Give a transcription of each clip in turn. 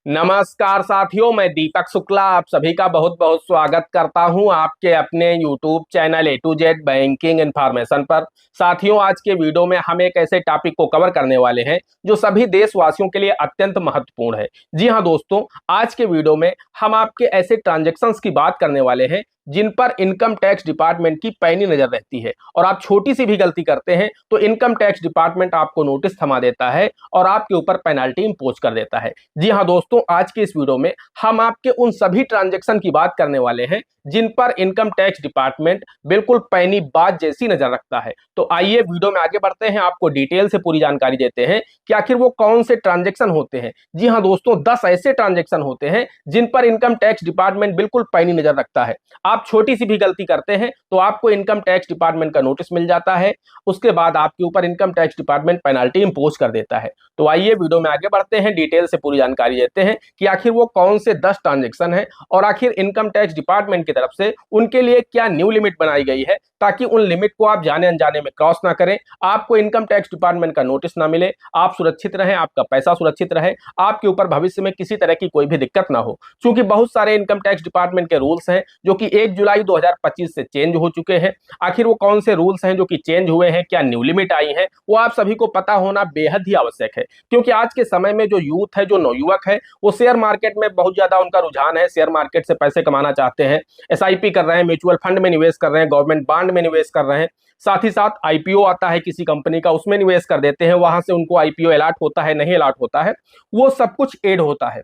नमस्कार साथियों, मैं दीपक शुक्ला आप सभी का बहुत बहुत स्वागत करता हूं आपके अपने YouTube channel A to Z banking information पर। साथियों, आज के वीडियो में हम एक ऐसे टॉपिक को कवर करने वाले हैं जो सभी देशवासियों के लिए अत्यंत महत्वपूर्ण है। जी हां दोस्तों, आज के वीडियो में हम आपके ऐसे ट्रांजैक्शंस की बात करने वाले हैं जिन पर इनकम टैक्स डिपार्टमेंट की पैनी नजर रहती है और आप छोटी सी भी गलती करते हैं तो इनकम टैक्स डिपार्टमेंट आपको नोटिस थमा देता है और आपके ऊपर पेनल्टी इंपोज कर देता है। जी हां दोस्तों, आज के इस वीडियो में हम आपके उन सभी ट्रांजैक्शन की बात करने वाले हैं जिन पर इनकम टैक्स डिपार्टमेंट बिल्कुल पैनी बात जैसी नजर रखता है। तो आइए वीडियो में आगे बढ़ते हैं, आपको डिटेल से पूरी जानकारी देते हैं कि आखिर वो कौन से ट्रांजैक्शन होते हैं। जी हां दोस्तों, 10 ऐसे ट्रांजैक्शन होते हैं जिन पर इनकम टैक्स डिपार्टमेंट बिल्कुल पैनी नजर रखता है। आप छोटी सी भी गलती करते हैं तो आपको इनकम टैक्स डिपार्टमेंट का नोटिस मिल जाता है। उसके बाद आपके ऊपर income tax department penalty impose कर देता है। तो आइए वीडियो में आगे बढ़ते हैं, डिटेल से पूरी जानकारी देते हैं कि आखिर वो कौन से 10 ट्रांजैक्शन है और आखिर इनकम टैक्स डिपार्टमेंट की तरफ से उनके लिए क्या न्यू लिमिट बनाई गई है ताकि उन लिमिट को आप जाने अनजाने में क्रॉस ना करें, आपको इनकम टैक्स डिपार्टमेंट का नोटिस ना मिले, आप सुरक्षित रहें, आपका पैसा सुरक्षित रहे, आपके ऊपर भविष्य में किसी तरह की कोई भी दिक्कत ना हो। क्योंकि बहुत सारे इनकम टैक्स डिपार्टमेंट के रूल्स हैं जो कि 1 जुलाई 2025 से चेंज हो चुके हैं। आखिर वो कौन से रूल्स हैं जो कि चेंज हुए हैं, क्या न्यू लिमिट आई है, वो आप सभी को पता होना बेहद ही आवश्यक है। क्योंकि आज के समय में जो यूथ है, जो नवयुवक है, वो शेयर मार्केट में बहुत ज्यादा उनका रुझान है, शेयर मार्केट से पैसे कमाना चाहते हैं, एसआईपी कर रहे हैं, म्यूचुअल फंड में निवेश कर रहे हैं, गवर्नमेंट बॉन्ड में निवेश कर रहे हैं, साथ ही साथ आईपीओ आता है किसी कंपनी का, उसमें निवेश कर देते हैं, वहां से उनको आईपीओ अलॉट होता है, नहीं अलॉट होता है, वो सब कुछ ऐड होता है।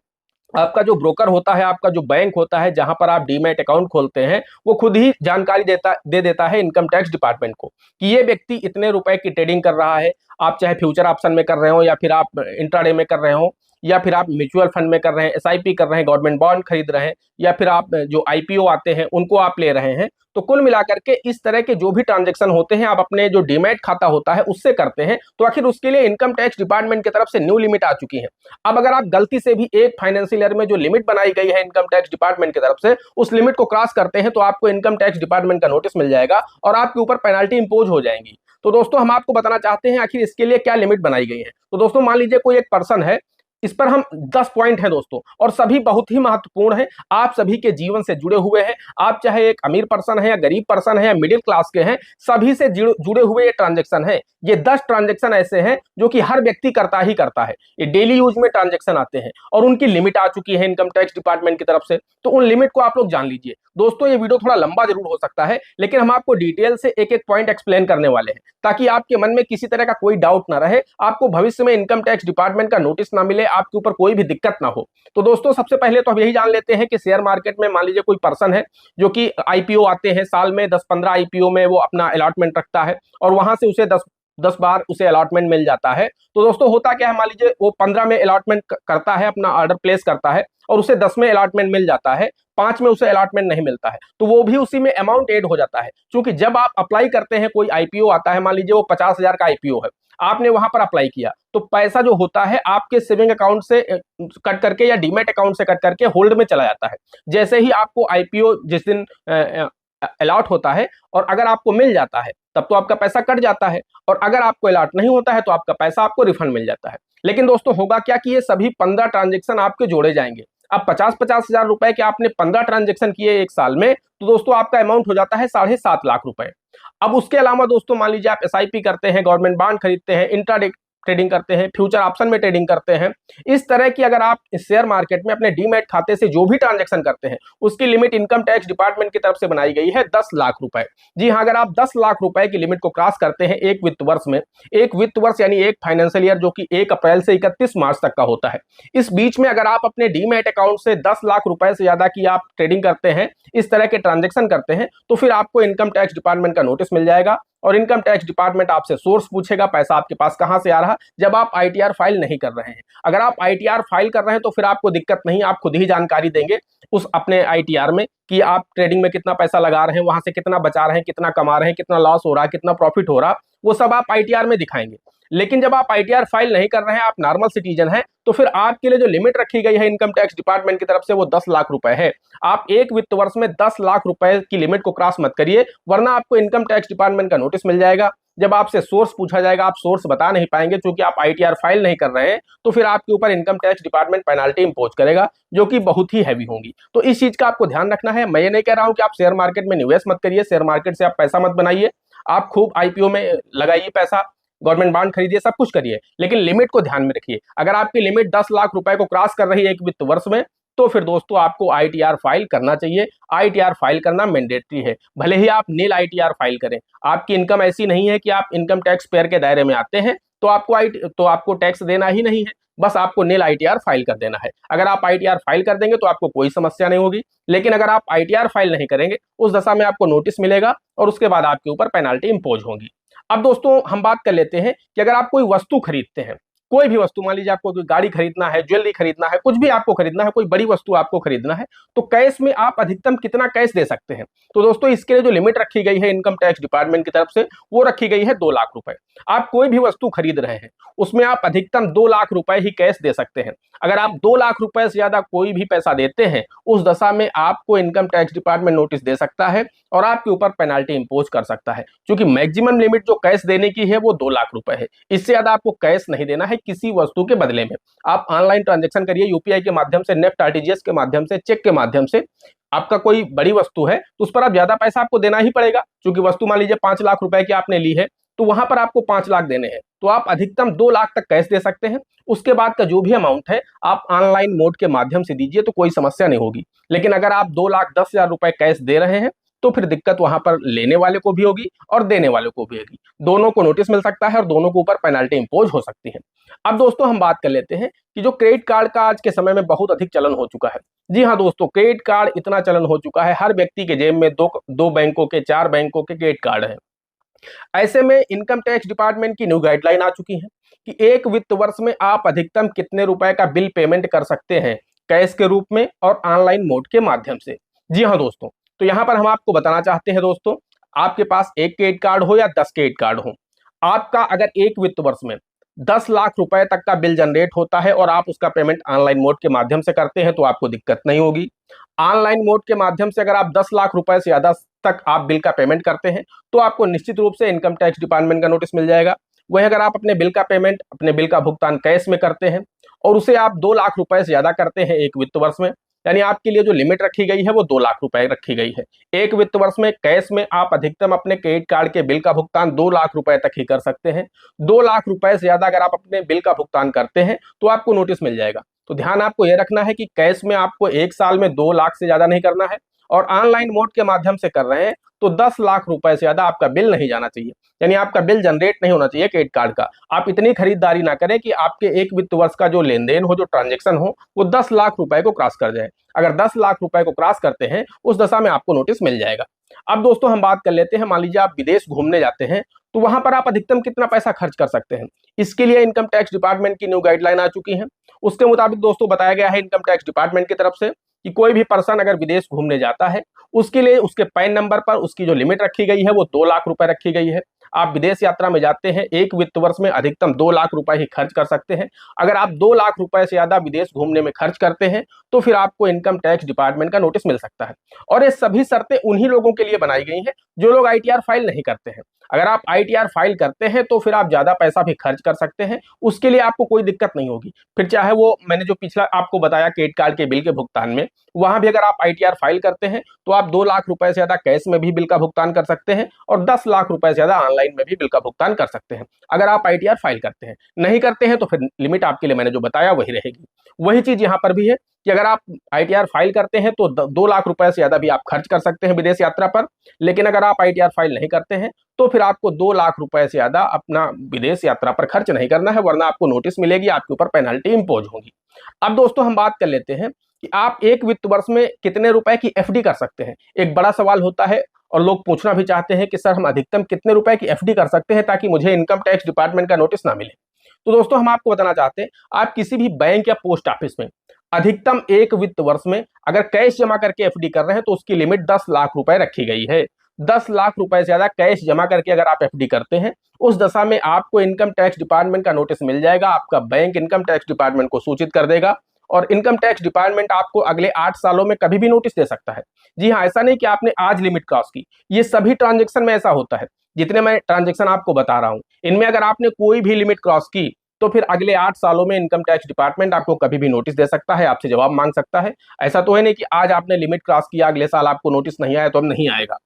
आपका जो ब्रोकर होता है, आपका जो बैंक होता है जहां पर आप डीमैट अकाउंट खोलते हैं, वो खुद ही जानकारी दे देता है इनकम टैक्स डिपार्टमेंट को कि ये व्यक्ति इतने रुपए की ट्रेडिंग कर रहा है। आप चाहे फ्यूचर ऑप्शन में कर रहे हो या फिर आप इंट्राडे में कर रहे हो या फिर आप म्यूचुअल फंड में कर रहे हैं, एसआईपी कर रहे हैं, गवर्नमेंट बॉन्ड खरीद रहे हैं या फिर आप जो आईपीओ आते हैं उनको आप ले रहे हैं, तो कुल मिलाकर के इस तरह के जो भी ट्रांजैक्शन होते हैं आप अपने जो डीमैट खाता होता है उससे करते हैं, तो आखिर उसके लिए इनकम टैक्स डिपार्टमेंट की तरफ से न्यू लिमिट आ चुकी है। अब अगर आप गलती से भी एक फाइनेंशियल ईयर में जो लिमिट बनाई गई है इनकम टैक्स डिपार्टमेंट की तरफ से उस लिमिट को क्रॉस करते हैं तो आपको इनकम टैक्स डिपार्टमेंट का नोटिस मिल जाएगा और आपके ऊपर पेनल्टी इंपोज हो जाएंगी। तो दोस्तों, हम आपको बताना चाहते हैं आखिर इसके लिए क्या लिमिट बनाई गई है। तो दोस्तों, मान लीजिए कोई एक पर्सन है, इस पर हम 10 पॉइंट हैं दोस्तों और सभी बहुत ही महत्वपूर्ण हैं, आप सभी के जीवन से जुड़े हुए हैं। आप चाहे एक अमीर पर्सन है या गरीब पर्सन है या मिडिल क्लास के हैं, सभी से जुड़े हुए ये ट्रांजैक्शन है। ये 10 ट्रांजैक्शन ऐसे हैं जो कि हर व्यक्ति करता ही करता है, ये डेली यूज में ट्रांजैक्शन आते हैं और उनकी लिमिट आ चुकी है इनकम टैक्स डिपार्टमेंट की तरफ से। तो उन लिमिट को आप लोग जान लीजिए। दोस्तों, ये वीडियो थोड़ा लंबा जरूर हो सकता है, लेकिन हम आपको डिटेल से एक एक पॉइंट एक्सप्लेन करने वाले हैं ताकि आपके मन में किसी तरह का कोई डाउट ना रहे, आपको भविष्य में इनकम टैक्स डिपार्टमेंट का नोटिस ना मिले, आपके ऊपर कोई भी दिक्कत ना हो। तो दोस्तों, सबसे पहले तो हम यही जान लेते हैं कि शेयर मार्केट में मान लीजिए कोई पर्सन है जो कि आईपीओ आते हैं, साल में 10-15 आईपीओ में वो अपना अलॉटमेंट रखता है और वहां से उसे 10 बार उसे अलॉटमेंट मिल जाता है। तो दोस्तों, होता क्या है, मान लीजिए वो 15 में अलॉटमेंट करता है, अपना ऑर्डर प्लेस करता है और उसे 10 में अलॉटमेंट मिल जाता है, 5 में उसे अलॉटमेंट नहीं मिलता है, तो वो भी उसी में अमाउंट ऐड हो जाता है। क्योंकि जब आप अप्लाई करते हैं, कोई आईपीओ आता है, मान लीजिए वो 50,000 का आईपीओ है, आपने वहां पर अप्लाई किया, तो पैसा जो होता है आपके सेविंग अकाउंट से कट करके या डीमैट अकाउंट से कट करके होल्ड में चला जाता है। जैसे ही आपको आईपीओ जिस दिन अलॉट होता है और अगर आपको मिल जाता है तब तो आपका पैसा कट जाता है, और अगर आपको अलॉट नहीं होता है तो आपका पैसा आपको रिफंड मिल जाता है। लेकिन दोस्तों, होगा क्या कि ये सभी 15 ट्रांजेक्शन आपके जोड़े जाएंगे। अब 50-50 हजार रुपए के आपने 15 ट्रांजेक्शन किए एक साल में, तो दोस्तों आपका अमाउंट हो जाता है 7.5 लाख रुपए। अब उसके अलावा दोस्तों, मान लीजिए आप एसआईपी करते हैं, गवर्नमेंट बॉन्ड खरीदते हैं, इंट्राडे ट्रेडिंग करते हैं, फ्यूचर ऑप्शन में ट्रेडिंग करते हैं, इस तरह की अगर आप शेयर मार्केट में अपने डीमैट खाते से जो भी ट्रांजैक्शन करते हैं उसकी लिमिट इनकम टैक्स डिपार्टमेंट की तरफ से बनाई गई है 10 लाख रुपए। जी हाँ, अगर आप 10 लाख रुपए की लिमिट को क्रॉस करते हैं एक वित्त वर्ष में, एक वित्त वर्ष यानी एक फाइनेंशियल ईयर जो कि 1 अप्रैल से 31 मार्च तक का होता है, इस बीच में अगर आप अपने डीमैट अकाउंट से 10 लाख रुपए से ज्यादा की आप ट्रेडिंग करते हैं, इस तरह के ट्रांजेक्शन करते हैं, तो फिर आपको इनकम टैक्स डिपार्टमेंट का नोटिस मिल जाएगा और इनकम टैक्स डिपार्टमेंट आपसे सोर्स पूछेगा, पैसा आपके पास कहां से आ रहा, जब आप आईटीआर फाइल नहीं कर रहे हैं। अगर आप आईटीआर फाइल कर रहे हैं तो फिर आपको दिक्कत नहीं, आप खुद ही जानकारी देंगे उस अपने आईटीआर में कि आप ट्रेडिंग में कितना पैसा लगा रहे हैं, वहां से कितना बचा रहे हैं, कितना कमा रहे हैं, कितना लॉस हो रहा है, कितना प्रॉफिट हो रहा, वो सब आप आईटीआर में दिखाएंगे। लेकिन जब आप आईटीआर फाइल नहीं कर रहे हैं, आप नॉर्मल सिटीजन हैं, तो फिर आपके लिए जो लिमिट रखी गई है इनकम टैक्स डिपार्टमेंट की तरफ से वो 10 लाख रुपए है। आप एक वित्त वर्ष में 10 लाख रुपए की लिमिट को क्रॉस मत करिए, वरना आपको इनकम टैक्स डिपार्टमेंट का नोटिस मिल जाएगा। जब आपसे सोर्स पूछा जाएगा, आप सोर्स बता नहीं पाएंगे क्योंकि आप आईटीआर फाइल नहीं कर रहे हैं, तो फिर आपके ऊपर income tax department penalty impose करेगा, जो कि बहुत ही हैवी होंगी। तो इस चीज का आपको ध्यान रखना है। मैं ये नहीं कह रहा हूं कि आप शेयर मार्केट में निवेश मत करिए, शेयर मार्केट से आप पैसा मत बनाइए, आप खूब आईपीओ में लगाइए पैसा, गवर्नमेंट बॉन्ड खरीदिए, सब कुछ करिए, लेकिन लिमिट को ध्यान में रखिए। अगर आपकी लिमिट 10 लाख रुपए को क्रॉस कर रही है एक वित्त वर्ष में, तो फिर दोस्तों आपको आईटीआर फाइल करना चाहिए। आईटीआर फाइल करना मैंडेटरी है, भले ही आप नील आईटीआर फाइल करें। आपकी इनकम ऐसी नहीं है कि आप इनकम टैक्स पेयर के दायरे में आते हैं तो आपको टैक्स देना ही नहीं है, बस आपको नील आईटीआर फाइल कर देना है। अगर आप आईटीआर फाइल कर देंगे तो आपको कोई समस्या नहीं होगी, लेकिन अगर आप आईटीआर फाइल नहीं करेंगे, उस दशा में आपको नोटिस मिलेगा और उसके बाद आपके ऊपर पेनाल्टी इंपोज होगी। अब दोस्तों हम बात कर लेते हैं कि अगर आप कोई वस्तु खरीदते हैं, कोई भी वस्तु, मान लीजिए आपको कोई गाड़ी खरीदना है, ज्वेलरी खरीदना है, कुछ भी आपको खरीदना है, कोई बड़ी वस्तु आपको खरीदना है, तो कैश में आप अधिकतम कितना कैश दे सकते हैं? तो दोस्तों इसके लिए जो लिमिट रखी गई है इनकम टैक्स डिपार्टमेंट की तरफ से, वो रखी गई है 2 लाख रुपए। आप कोई भी वस्तु खरीद रहे हैं, उसमें आप अधिकतम 2 लाख रुपए ही कैश दे सकते हैं। अगर आप 2 लाख रुपए से ज्यादा कोई भी पैसा देते हैं, उस दशा में आपको इनकम टैक्स डिपार्टमेंट नोटिस दे सकता है और आपके ऊपर पेनाल्टी इंपोज कर सकता है, क्योंकि मैक्सिमम लिमिट जो कैश देने की है वो 2 लाख रुपए है। इससे ज्यादा आपको कैश नहीं देना है किसी वस्तु के बदले में। आप ऑनलाइन ट्रांजेक्शन करिए, यूपीआई के माध्यम से, नेफ्ट, आरटीजीएस के माध्यम से, चेक के माध्यम से। आपका कोई बड़ी वस्तु है तो उस पर आप ज्यादा पैसा आपको देना ही पड़ेगा, क्योंकि वस्तु मान लीजिए 5 लाख रुपए की आपने ली है, तो वहां पर आपको 5 लाख देने हैं, तो आप अधिकतम 2 लाख तक कैश दे सकते हैं। उसके बाद का जो भी अमाउंट है आप ऑनलाइन मोड के माध्यम से दीजिए, तो कोई समस्या नहीं होगी। लेकिन अगर आप 2,10,000 रुपए कैश दे रहे हैं, तो फिर दिक्कत वहां पर लेने वाले को भी होगी और देने वाले को भी होगी, दोनों को नोटिस मिल सकता है और दोनों के ऊपर पेनाल्टी इंपोज हो सकती है। अब दोस्तों हम बात कर लेते हैं कि जो क्रेडिट कार्ड का आज के समय में बहुत अधिक चलन हो चुका है। जी हाँ दोस्तों, क्रेडिट कार्ड इतना चलन हो चुका है, हर व्यक्ति के जेब में दो बैंकों के, 4 बैंकों के क्रेडिट कार्ड है। ऐसे में इनकम टैक्स डिपार्टमेंट की न्यू गाइडलाइन आ चुकी है कि एक वित्त वर्ष में आप अधिकतम कितने रुपए का बिल पेमेंट कर सकते हैं, कैश के रूप में और ऑनलाइन मोड के माध्यम से। जी हाँ दोस्तों, तो यहां पर हम आपको बताना चाहते हैं दोस्तों, आपके पास एक क्रेडिट कार्ड हो या 10 क्रेडिट कार्ड हो, आपका अगर एक वित्त वर्ष में 10 लाख रुपए तक का बिल जनरेट होता है और आप उसका पेमेंट ऑनलाइन मोड के माध्यम से करते हैं, तो आपको दिक्कत नहीं होगी। ऑनलाइन मोड के माध्यम से अगर आप 10 लाख रुपए से ज्यादा तक आप बिल का पेमेंट करते हैं, तो आपको निश्चित रूप से इनकम टैक्स डिपार्टमेंट का नोटिस मिल जाएगा। वही अगर आप अपने बिल का पेमेंट, अपने बिल का भुगतान कैश में करते हैं और उसे आप 2 लाख रुपए से ज्यादा करते हैं एक वित्त वर्ष में, यानी आपके लिए जो लिमिट रखी गई है वो 2 लाख रुपए रखी गई है। एक वित्त वर्ष में कैश में आप अधिकतम अपने क्रेडिट कार्ड के बिल का भुगतान 2 लाख रुपए तक ही कर सकते हैं। 2 लाख रुपए से ज्यादा अगर आप अपने बिल का भुगतान करते हैं तो आपको नोटिस मिल जाएगा। तो ध्यान आपको यह रखना है कि कैश में आपको एक साल में 2 लाख से ज्यादा नहीं करना है, और ऑनलाइन मोड के माध्यम से कर रहे हैं तो 10 लाख रुपए से ज्यादा आपका बिल नहीं जाना चाहिए, यानी आपका बिल जनरेट नहीं होना चाहिए क्रेडिट कार्ड का। आप इतनी खरीदारी ना करें कि आपके एक वित्त वर्ष का जो लेन देन हो, जो ट्रांजेक्शन हो, वो 10 लाख रुपए को क्रॉस कर जाए। अगर 10 लाख रुपए को क्रॉस करते हैं, उस दशा में आपको नोटिस मिल जाएगा। अब दोस्तों हम बात कर लेते हैं, मान लीजिए आप विदेश घूमने जाते हैं, तो वहां पर आप अधिकतम कितना पैसा खर्च कर सकते हैं। इसके लिए इनकम टैक्स डिपार्टमेंट की न्यू गाइडलाइन आ चुकी है। उसके मुताबिक दोस्तों बताया गया है इनकम टैक्स डिपार्टमेंट की तरफ से कि कोई भी पर्सन अगर विदेश घूमने जाता है, उसके लिए उसके पैन नंबर पर उसकी जो लिमिट रखी गई है वो 2 लाख रुपए रखी गई है। आप विदेश यात्रा में जाते हैं, एक वित्त वर्ष में अधिकतम 2 लाख रुपए ही खर्च कर सकते हैं। अगर आप 2 लाख रुपए से ज्यादा विदेश घूमने में खर्च करते हैं, तो फिर आपको इनकम टैक्स डिपार्टमेंट का नोटिस मिल सकता है। और ये सभी शर्तें उन्हीं लोगों के लिए बनाई गई हैं जो लोग आईटीआर फाइल नहीं करते हैं। अगर आप आईटीआर फाइल करते हैं तो फिर आप ज्यादा पैसा भी खर्च कर सकते हैं, उसके लिए आपको कोई दिक्कत नहीं होगी। फिर चाहे वो मैंने जो पिछला आपको बताया क्रेडिट कार्ड के बिल के भुगतान में, वहां भी अगर आप आईटीआर फाइल करते हैं तो आप 2 लाख रुपए से ज्यादा कैश में भी बिल का भुगतान कर सकते हैं और 10 लाख रुपए से ज्यादा ऑनलाइन में भी बिल का भुगतान कर सकते हैं, अगर आप आईटीआर फाइल करते हैं। नहीं करते हैं तो फिर लिमिट आपके लिए मैंने जो बताया वही रहेगी। वही चीज यहाँ पर भी है कि अगर आप आईटीआर फाइल करते हैं तो 2 लाख रुपए से ज्यादा भी आप खर्च कर सकते हैं विदेश यात्रा पर, लेकिन अगर आप आईटीआर फाइल नहीं करते हैं तो फिर आपको 2 लाख रुपए से ज्यादा अपना विदेश यात्रा पर खर्च नहीं करना है, वरना आपको नोटिस मिलेगी, आपके ऊपर पेनल्टी इंपोज होगी। अब दोस्तों हम बात कर लेते हैं कि आप एक वित्त वर्ष में कितने रुपए की एफडी कर सकते हैं। एक बड़ा सवाल होता है और लोग पूछना भी चाहते हैं कि सर हम अधिकतम कितने रुपए की एफडी कर सकते हैं ताकि मुझे इनकम टैक्स डिपार्टमेंट का नोटिस ना मिले। तो दोस्तों हम आपको बताना चाहते हैं, आप किसी भी बैंक या पोस्ट ऑफिस में अधिकतम एक वित्त वर्ष में अगर कैश जमा करके एफडी कर रहे हैं तो उसकी लिमिट 10 लाख रुपए रखी गई है। 10 लाख रुपए से ज्यादा कैश जमा करके अगर आप एफडी करते हैं, उस दशा में आपको इनकम टैक्स डिपार्टमेंट का नोटिस मिल जाएगा। आपका बैंक इनकम टैक्स डिपार्टमेंट को सूचित कर देगा और इनकम टैक्स डिपार्टमेंट आपको अगले 8 सालों में कभी भी नोटिस दे सकता है। जी हाँ, ऐसा नहीं कि आपने आज लिमिट क्रॉस की, ये सभी ट्रांजेक्शन में ऐसा होता है। जितने मैं ट्रांजेक्शन आपको बता रहा हूँ, इनमें अगर आपने कोई भी लिमिट क्रॉस की तो फिर अगले 8 सालों में इनकम टैक्स डिपार्टमेंट आपको कभी भी नोटिस दे सकता है, आपसे जवाब मांग सकता है। ऐसा तो है नहीं कि आज आपने लिमिट क्रॉस किया, अगले साल आपको नोटिस नहीं आया तो अब नहीं आएगा।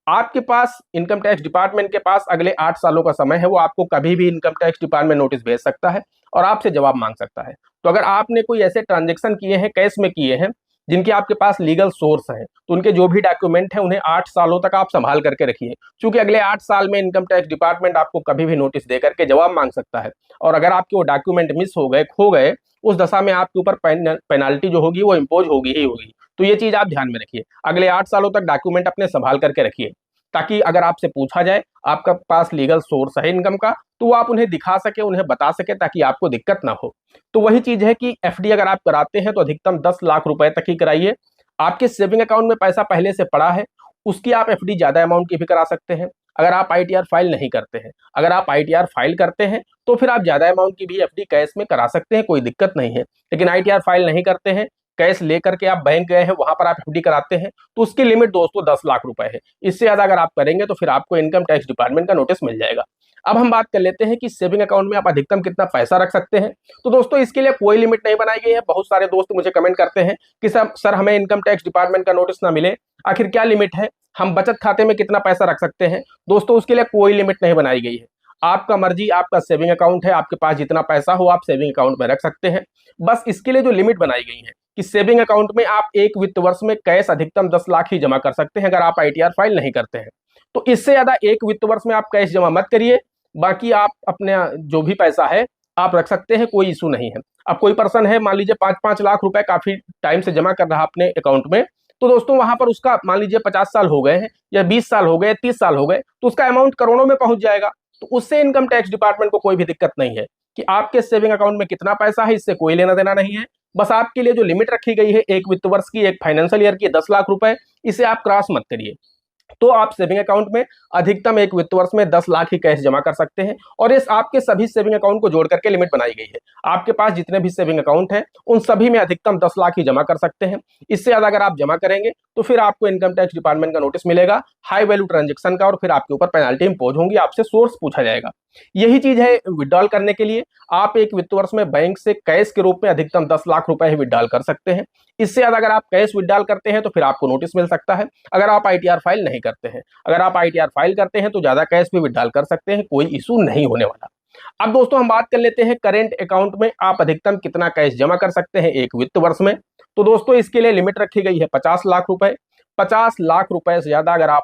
आपके पास इनकम टैक्स डिपार्टमेंट के पास अगले 8 सालों का समय है, वो आपको कभी भी इनकम टैक्स डिपार्टमेंट नोटिस भेज सकता है और आपसे जवाब मांग सकता है। तो अगर आपने कोई ऐसे ट्रांजेक्शन किए हैं, कैश में किए हैं, जिनके आपके पास लीगल सोर्स हैं, तो उनके जो भी डॉक्यूमेंट हैं उन्हें 8 सालों तक आप संभाल करके रखिए, क्योंकि अगले 8 साल में इनकम टैक्स डिपार्टमेंट आपको कभी भी नोटिस दे करके जवाब मांग सकता है। और अगर आपके वो डॉक्यूमेंट मिस हो गए, खो गए, उस दशा में आपके ऊपर पेनाल्टी जो होगी वो इम्पोज होगी ही होगी। तो ये चीज आप ध्यान में रखिए, अगले 8 सालों तक डॉक्यूमेंट अपने संभाल करके रखिए, ताकि अगर आपसे पूछा जाए, आपका पास लीगल सोर्स है इनकम का, तो आप उन्हें दिखा सके, उन्हें बता सके, ताकि आपको दिक्कत ना हो। तो वही चीज है कि एफडी अगर आप कराते हैं तो अधिकतम 10 लाख रुपए तक ही कराइए। आपके सेविंग अकाउंट में पैसा पहले से पड़ा है, उसकी आप एफडी ज्यादा अमाउंट की भी करा सकते हैं, अगर आप आईटीआर फाइल नहीं करते हैं। अगर आप आईटीआर फाइल करते हैं तो फिर आप ज्यादा अमाउंट की भी एफडी कैश में करा सकते हैं, कोई दिक्कत नहीं है। लेकिन आईटीआर फाइल नहीं करते हैं, कैश लेकर के आप बैंक गए हैं, वहां पर आप एफडी कराते हैं, तो उसकी लिमिट दोस्तों 10 लाख रुपए है। इससे ज्यादा अगर आप करेंगे तो फिर आपको इनकम टैक्स डिपार्टमेंट का नोटिस मिल जाएगा। अब हम बात कर लेते हैं कि सेविंग अकाउंट में आप अधिकतम कितना पैसा रख सकते हैं। तो दोस्तों इसके लिए कोई लिमिट नहीं बनाई गई है। बहुत सारे दोस्त मुझे कमेंट करते हैं कि सर हमें इनकम टैक्स डिपार्टमेंट का नोटिस ना मिले, आखिर क्या लिमिट है, हम बचत खाते में कितना पैसा रख सकते हैं। दोस्तों उसके लिए कोई लिमिट नहीं बनाई गई है, आपका मर्जी, आपका सेविंग अकाउंट है, आपके पास जितना पैसा हो आप सेविंग अकाउंट में रख सकते हैं। बस इसके लिए जो लिमिट बनाई गई है कि सेविंग अकाउंट में आप एक वित्त वर्ष में कैश अधिकतम 10 लाख ही जमा कर सकते हैं, अगर आप आईटीआर फाइल नहीं करते हैं। तो इससे ज्यादा एक वित्त वर्ष में आप कैश जमा मत करिए, बाकी आप अपने जो भी पैसा है आप रख सकते हैं, कोई इशू नहीं है। अब कोई पर्सन है, मान लीजिए 5-5 लाख रुपए काफी टाइम से जमा कर रहा है अपने अकाउंट में, तो दोस्तों वहां पर उसका मान लीजिए 50 साल हो गए हैं या 20 साल हो गए, 30 साल हो गए, तो उसका अमाउंट करोड़ों में पहुंच जाएगा। तो उससे इनकम टैक्स डिपार्टमेंट को कोई भी दिक्कत नहीं है कि आपके सेविंग अकाउंट में कितना पैसा है, इससे कोई लेना देना नहीं है। बस आपके लिए जो लिमिट रखी गई है एक वित्त वर्ष की, एक फाइनेंशियल ईयर की 10 लाख रुपए, इसे आप क्रॉस मत करिए। तो आप सेविंग अकाउंट में अधिकतम एक वित्त वर्ष में 10 लाख ही कैश जमा कर सकते हैं, और इस आपके सभी सेविंग अकाउंट को जोड़ करके लिमिट बनाई गई है। आपके पास जितने भी सेविंग अकाउंट हैं उन सभी में अधिकतम 10 लाख ही जमा कर सकते हैं। इससे ज्यादा अगर आप जमा करेंगे तो फिर आपको इनकम टैक्स डिपार्टमेंट का नोटिस मिलेगा हाई वैल्यू ट्रांजेक्शन का, और फिर आपके ऊपर पेनाल्टी इंपोज होंगी, आपसे सोर्स पूछा जाएगा। यही चीज है विड्रॉल करने के लिए, आप एक वित्त वर्ष में बैंक से कैश के रूप में अधिकतम 10 लाख रुपए ही विड्रॉल कर सकते हैं। इससे ज्यादा अगर आप कैश विड्रॉल करते हैं तो फिर आपको नोटिस मिल सकता है, अगर आप आईटीआर फाइल नहीं करते हैं। अगर आप आईटीआर फाइल करते हैं तो ज्यादा कैश भी विड्रॉल कर सकते हैं, कोई इशू नहीं होने वाला। अब दोस्तों हम बात कर लेते हैं करेंट अकाउंट में आप अधिकतम कितना कैश जमा कर सकते हैं एक वित्त वर्ष में। तो दोस्तों इसके लिए लिमिट रखी गई है 50 लाख रुपए। 50 लाख रुपए से ज्यादा अगर आप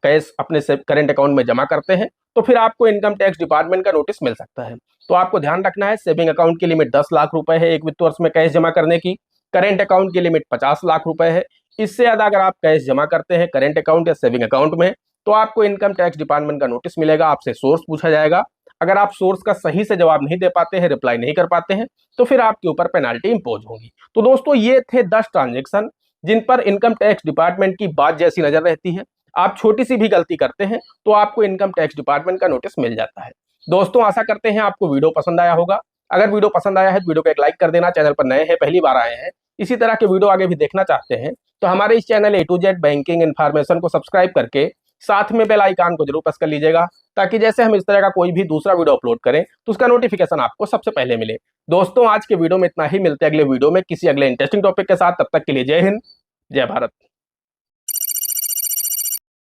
कैश अपने करेंट अकाउंट में जमा करते हैं तो फिर आपको इनकम टैक्स डिपार्टमेंट का नोटिस मिल सकता है। तो आपको ध्यान रखना है, सेविंग अकाउंट की लिमिट 10 लाख रुपए है एक वित्त वर्ष में कैश जमा करने की, करेंट अकाउंट की लिमिट 50 लाख रुपए है। इससे ज्यादा अगर आप कैश जमा करते हैं करेंट अकाउंट या सेविंग अकाउंट में तो आपको इनकम टैक्स डिपार्टमेंट का नोटिस मिलेगा, आपसे सोर्स पूछा जाएगा। अगर आप सोर्स का सही से जवाब नहीं दे पाते हैं, रिप्लाई नहीं कर पाते हैं, तो फिर आपके ऊपर पेनाल्टी इंपोज होगी। तो दोस्तों ये थे 10 ट्रांजेक्शन जिन पर इनकम टैक्स डिपार्टमेंट की बात जैसी नजर रहती है। आप छोटी सी भी गलती करते हैं तो आपको इनकम टैक्स डिपार्टमेंट का नोटिस मिल जाता है। दोस्तों आशा करते हैं आपको वीडियो पसंद आया होगा। अगर वीडियो पसंद आया है तो वीडियो को एक लाइक कर देना, चैनल पर नए हैं, पहली बार आए हैं, इसी तरह के वीडियो आगे भी देखना चाहते हैं तो हमारे इस channel A to Z banking information को सब्सक्राइब करके साथ में बेल आइकन को जरूर प्रेस कर लीजिएगा, ताकि जैसे हम इस तरह का कोई भी दूसरा वीडियो अपलोड करें तो उसका नोटिफिकेशन आपको सबसे पहले मिले। दोस्तों आज के वीडियो में इतना ही, मिलते हैं अगले वीडियो में किसी अगले इंटरेस्टिंग टॉपिक के साथ। तब तक के लिए जय हिंद, जय भारत।